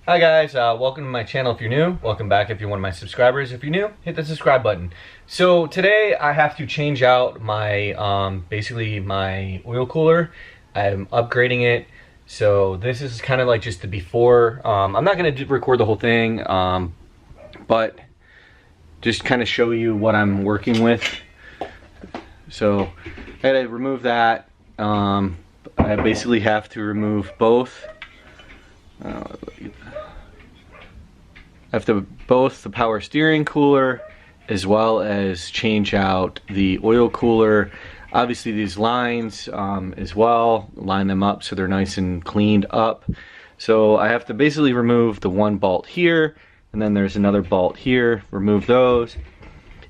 Hi guys, welcome to my channel if you're new. Welcome back if you're one of my subscribers. If you're new, hit the subscribe button. So today I have to change out my, basically my oil cooler. I'm upgrading it. So this is kind of like just the before. I'm not going to record the whole thing, but just kind of show you what I'm working with. So I gotta remove that. I basically have to remove both. Both the power steering cooler as well as change out the oil cooler. Obviously these lines as well, line them up so they're nice and cleaned up. So I have to basically remove the one bolt here, and then there's another bolt here, remove those,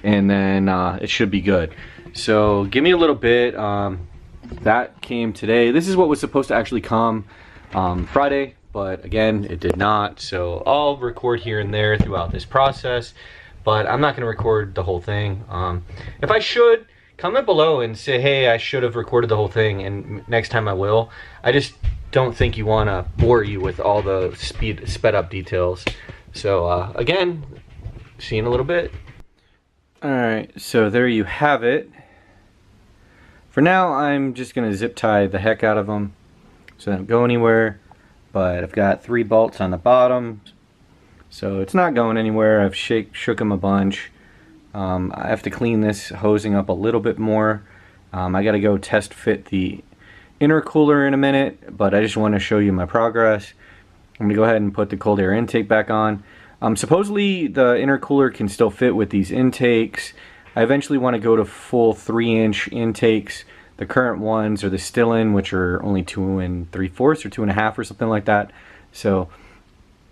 and then it should be good. So give me a little bit. That came today. This is what was supposed to actually come Friday, but again, it did not. So I'll record here and there throughout this process, but I'm not going to record the whole thing. If I should, comment below and say, hey, I should have recorded the whole thing, and next time I will. I just don't think you want to bore you with all the sped up details. So again, see you in a little bit. Alright, so there you have it. For now, I'm just going to zip tie the heck out of them so they don't go anywhere. But I've got 3 bolts on the bottom, so it's not going anywhere. I've shook them a bunch. I have to clean this hosing up a little bit more. I got to go test fit the intercooler in a minute, but I just want to show you my progress. I'm going to go ahead and put the cold air intake back on. Supposedly the intercooler can still fit with these intakes. I eventually want to go to full 3-inch intakes. The current ones are the still-in, which are only 2 3/4 or 2.5 or something like that. So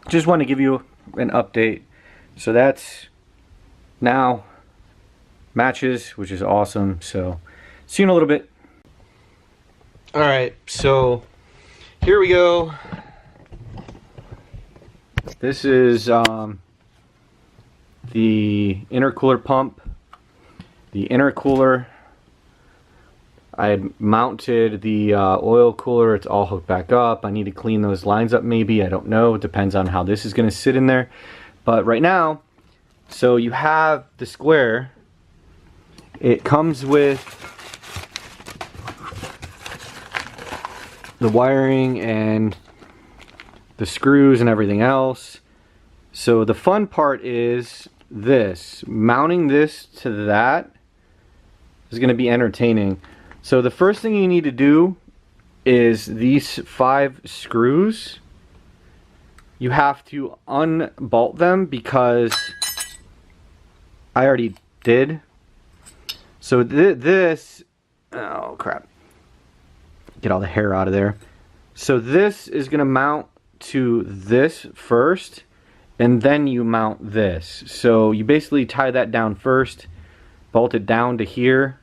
just want to give you an update. So that's now matches, which is awesome. So see you in a little bit. Alright, so here we go. This is the intercooler pump. The intercooler, I had mounted the oil cooler. It's all hooked back up. I need to clean those lines up maybe. I don't know. It depends on how this is going to sit in there. But right now, so you have the square. It comes with the wiring and the screws and everything else. So the fun part is this. Mounting this to that is going to be entertaining. So the first thing you need to do is these 5 screws. You have to unbolt them because I already did. So this, oh crap, get all the hair out of there. So this is going to mount to this first, and then you mount this. So you basically tie that down first, bolt it down to here,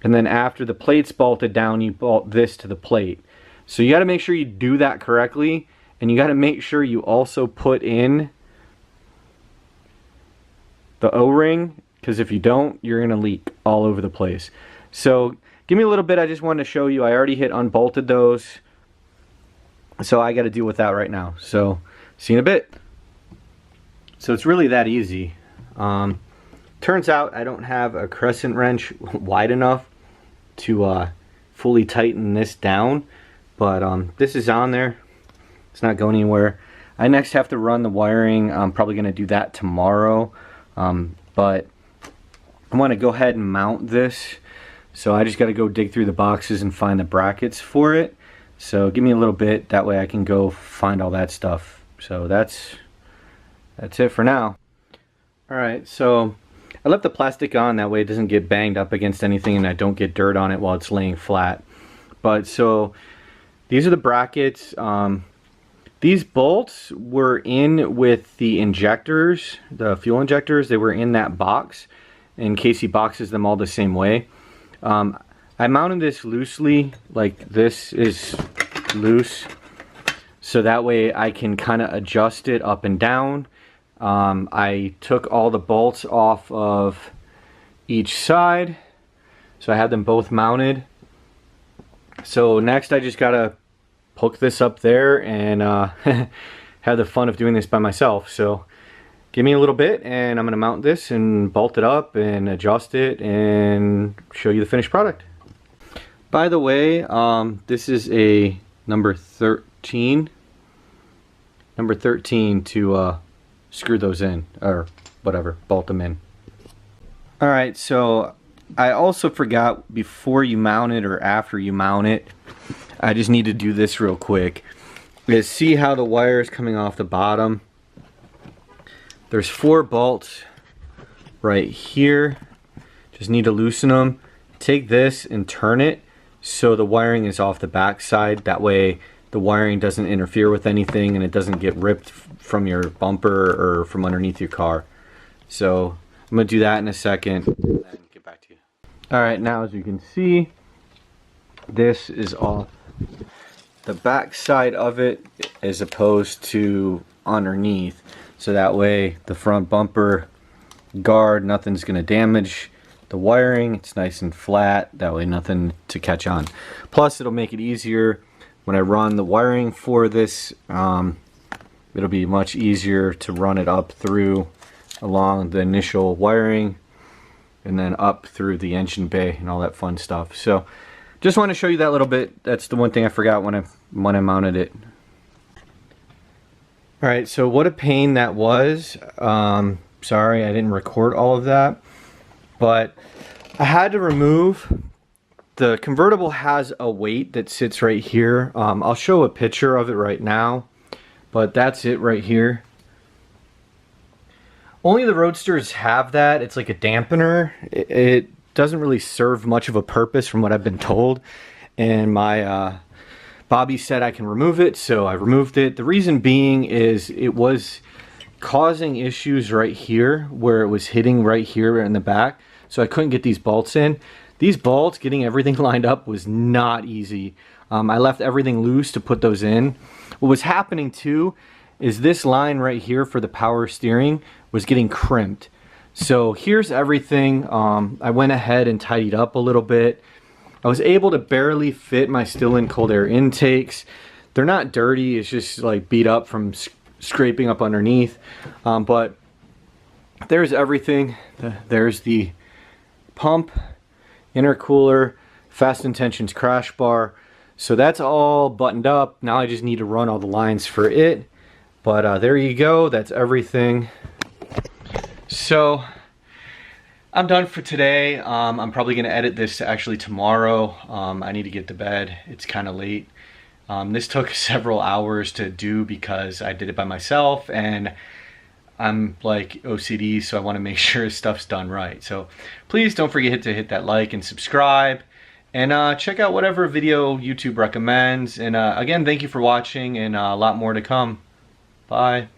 and then after the plate's bolted down, you bolt this to the plate. So you got to make sure you do that correctly, and you got to make sure you also put in the O-ring, because if you don't, you're going to leak all over the place. So give me a little bit. I just wanted to show you. I already hit unbolted those, so I got to deal with that right now. So see you in a bit. So it's really that easy. Turns out I don't have a crescent wrench wide enough to fully tighten this down, but this is on there. It's not going anywhere. I next have to run the wiring. I'm probably going to do that tomorrow, but I want to go ahead and mount this. So I just got to go dig through the boxes and find the brackets for it. So give me a little bit, that way I can go find all that stuff. So that's it for now. Alright, so I left the plastic on, that way it doesn't get banged up against anything and I don't get dirt on it while it's laying flat. But so these are the brackets. These bolts were in with the injectors, the fuel injectors. They were in that box, and Casey boxes them all the same way. I mounted this loosely, like this is loose, so that way I can kind of adjust it up and down. I took all the bolts off of each side, so I had them both mounted. So next I just gotta hook this up there and have the fun of doing this by myself. So give me a little bit and I'm going to mount this and bolt it up and adjust it and show you the finished product. By the way, this is a number 13 to screw those in, or whatever, bolt them in. Alright, so I also forgot, before you mount it or after you mount it, I just need to do this real quick. Is see how the wire is coming off the bottom? There's 4 bolts right here. Just need to loosen them. Take this and turn it so the wiring is off the back side. That way the wiring doesn't interfere with anything and it doesn't get ripped from your bumper or from underneath your car. So I'm going to do that in a second and then get back to you. Alright, now as you can see, this is all the back side of it as opposed to underneath. So that way the front bumper guard, nothing's going to damage the wiring. It's nice and flat. That way nothing to catch on. Plus it'll make it easier when I run the wiring for this. It'll be much easier to run it up through along the initial wiring and then up through the engine bay and all that fun stuff. So just want to show you that little bit. That's the one thing I forgot when I mounted it. Alright, so what a pain that was. Sorry I didn't record all of that, but I had to remove. The convertible has a weight that sits right here. I'll show a picture of it right now, but that's it right here. Only the Roadsters have that. It's like a dampener. It doesn't really serve much of a purpose from what I've been told, and my Bobby said I can remove it, so I removed it. The reason being is it was causing issues right here where it was hitting right here in the back, so I couldn't get these bolts in. These bolts, getting everything lined up was not easy. I left everything loose to put those in. What was happening too is this line right here for the power steering was getting crimped. So here's everything. I went ahead and tidied up a little bit. I was able to barely fit my still-in cold air intakes. They're not dirty, it's just like beat up from scraping up underneath. But there's everything. There's the pump, intercooler, fast intentions crash bar. So that's all buttoned up. Now I just need to run all the lines for it. But there you go, that's everything. So I'm done for today. I'm probably gonna edit this actually tomorrow. I need to get to bed, it's kind of late. This took several hours to do because I did it by myself and I'm like OCD, so I want to make sure stuff's done right. So please don't forget to hit that like and subscribe, and check out whatever video YouTube recommends. And again, thank you for watching, and a lot more to come. Bye.